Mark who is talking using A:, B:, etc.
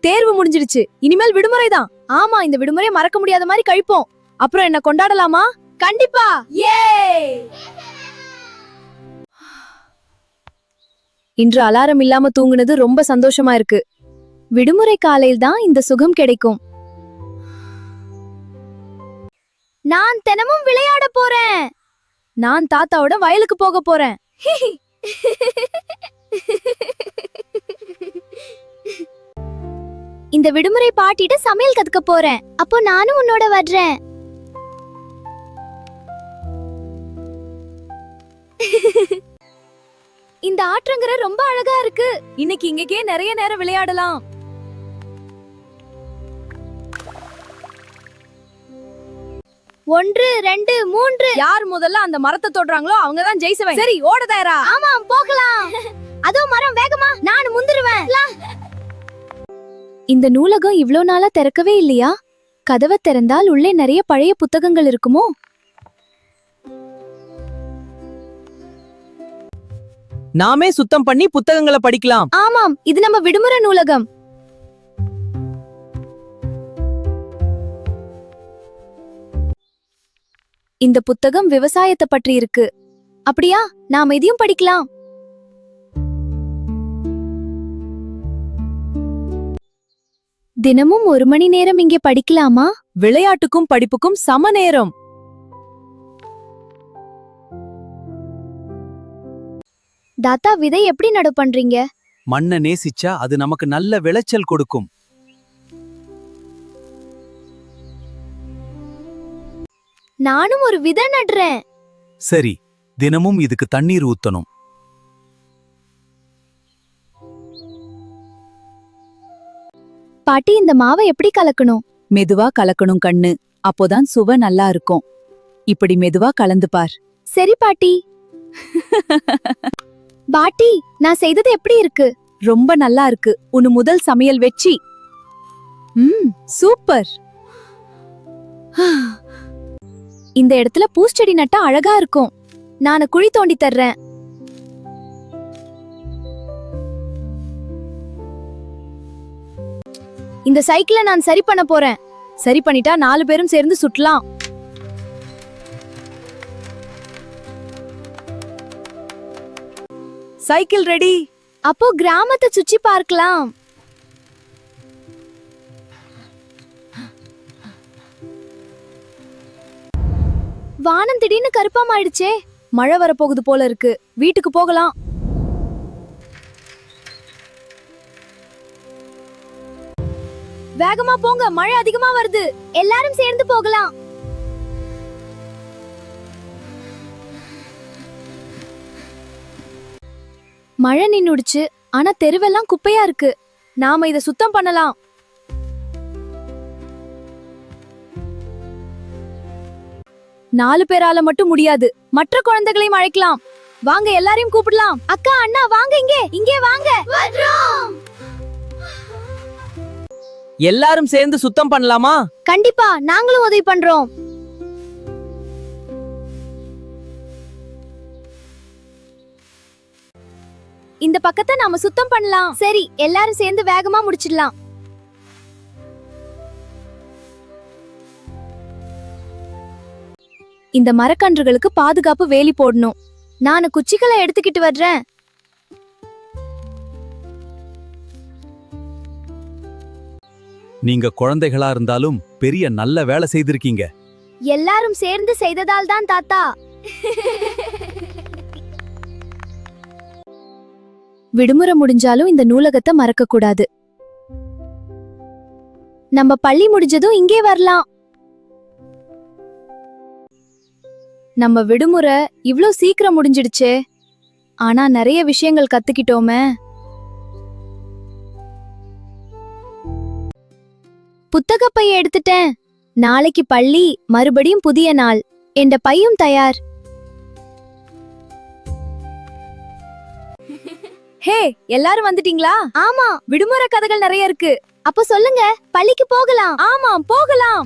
A: தேர்வு முடிஞ்சிடுச்சு, இனிமேல் விடுமுறை தான். ஆமா, இந்த விடுமுறையை மறக்க முடியாத மாதிரி கழிப்போம். அப்புறம் என்ன கொண்டாடலாமா? கண்டிப்பா. இன்று அலாரம் இல்லாம தூங்குனது ரொம்ப சந்தோஷமா இருக்கு. விடுமுறை காலையில் தான் இந்த சுகம் கிடைக்கும். நான் தினமும் விளையாட போறேன். நான் தாத்தாவோட வயலுக்கு போக போறேன். இந்த விடுமுறை பாட்டிட்டு சமையல் கத்துக்க போறேன். அப்போ நானும் உன்னோட வர்றேன். இந்த ஆற்றங்கரை ரொம்ப அழகா இருக்கு. இன்னைக்கு இங்கக்கே நிறைய நேரம் விளையாடலாம். ஒன்று, 2, 3. யார் முதல்ல அந்த மரத்தை தொடுறாங்களோ அவங்க தான் ஜெயிச்சவங்க. சரி, ஓட தயாரா? ஆமா, போகலாம். அதோ மரம், வேகமா. நான் முந்திருவேன். இந்த நூலகம் இவ்ளோ நாளா திறக்கவே இல்லையா? கதவை திறந்தால் உள்ளே நிறைய பழைய புத்தகங்கள் இருக்குமோ?
B: நாமே சுத்தம் பண்ணி புத்தகங்களை படிக்கலாம்.
A: ஆமாம், இது நம்ம விடுமுறை நூலகம். இந்த புத்தகம் விவசாயத்தை பற்றி இருக்கு. அப்படியா? நாம இதையும் படிக்கலாம். தினமும் 1 மணி நேரம் இங்கே படிக்கலாமா?
B: விளையாட்டுக்கும் படிப்புக்கும் சம நேரம்.
A: தாத்தா, விதை எப்படி நடு பண்றீங்க?
B: மண்ணை நேசிச்சா அது நமக்கு நல்ல விளைச்சல் கொடுக்கும்.
A: நானும் ஒரு விதை நடுறேன்.
B: சரி, தினமும் இதுக்கு தண்ணீர் ஊத்தணும்.
A: பாட்டி, இந்த மாவை எப்படி கலக்கணும்?
C: மெதுவா கலக்கணும் கண்ணு, அப்போதான் சுவை நல்லா இருக்கும். இப்படி மெதுவா கலந்து பார்.
A: சரி பாட்டி. பாட்டி, நான் செய்தது எப்படி இருக்கு?
C: ரொம்ப நல்லா இருக்கு. உன் முதல் சமையல் வெற்றி. சூப்பர்.
A: இந்த இடத்துல பூச்செடி நட்டா அழகா இருக்கும். நான் குழி தோண்டி தர்றேன். இந்த சைக்கிளை நான் சரி பண்ண போறேன். சரி பண்ணிட்டா 4 பேரும் சேர்ந்து சுட்டலாம்.
B: Cycle ready.
A: அப்போ கிராமத்தை சுற்றி பார்க்கலாம். வானம் திடீர்னு கருப்பாமாயிடுச்சே. மழை வரப்போகுது போல இருக்கு. வீட்டுக்கு போகலாம். வேகமா போங்க, மழை அதிகமா வருது. எல்லாரும் சேர்ந்து போகலாம். மழை நின்னுடுச்சு, ஆனா தெருவெல்லாம் குப்பையா இருக்கு. நாம இத சுத்தம் பண்ணலாம். நாலு பேரால மட்டும் முடியாது. மற்ற குழந்தைகளையும் அழைக்கலாம். வாங்க, எல்லாரையும் கூப்பிடலாம். அக்கா, அண்ணா, வாங்க, இங்கே வாங்க.
B: எல்லாரும் சேர்ந்து சுத்தம் பண்ணலாமா?
A: கண்டிப்பா, நாங்களும் உதவி பண்றோம். இந்த பக்கத்தை நாம சுத்தம் பண்ணலாம். சரி, எல்லாரும் சேர்ந்து வேகமா முடிச்சிடலாம். இந்த மரக்கன்றுகளுக்கு பாதுகாப்பு வேலி போடணும். நான் குச்சிகளை எடுத்துக்கிட்டு வர்றேன்.
B: நீங்க குழந்தைகளா இருந்தாலும் பெரிய நல்ல வேலை செய்திருக்கீங்க.
A: எல்லாரும் சேர்ந்து செய்ததால் தான் தாத்தா. விடுமுறை முடிஞ்சாலும் இந்த நூலகத்தை மறக்க கூடாது. நம்ம பள்ளி முடிஞ்சதும் இங்கே வரலாம். நம்ம விடுமுறை இவ்ளோ சீக்கிரம் முடிஞ்சிடுச்சே. ஆனா நிறைய விஷயங்கள் கத்துக்கிட்டோமே. புத்தக பைய எடுத்துட்டேன். நாளைக்கு பள்ளி, மறுபடியும் புதிய நாள். என்ற பையும் தயார். ஹே, எல்லாரும் வந்துட்டீங்களா? ஆமா, விடுமுறை கதைகள் நிறைய இருக்கு. அப்ப சொல்லுங்க, பள்ளிக்கு போகலாம். ஆமா, போகலாம்.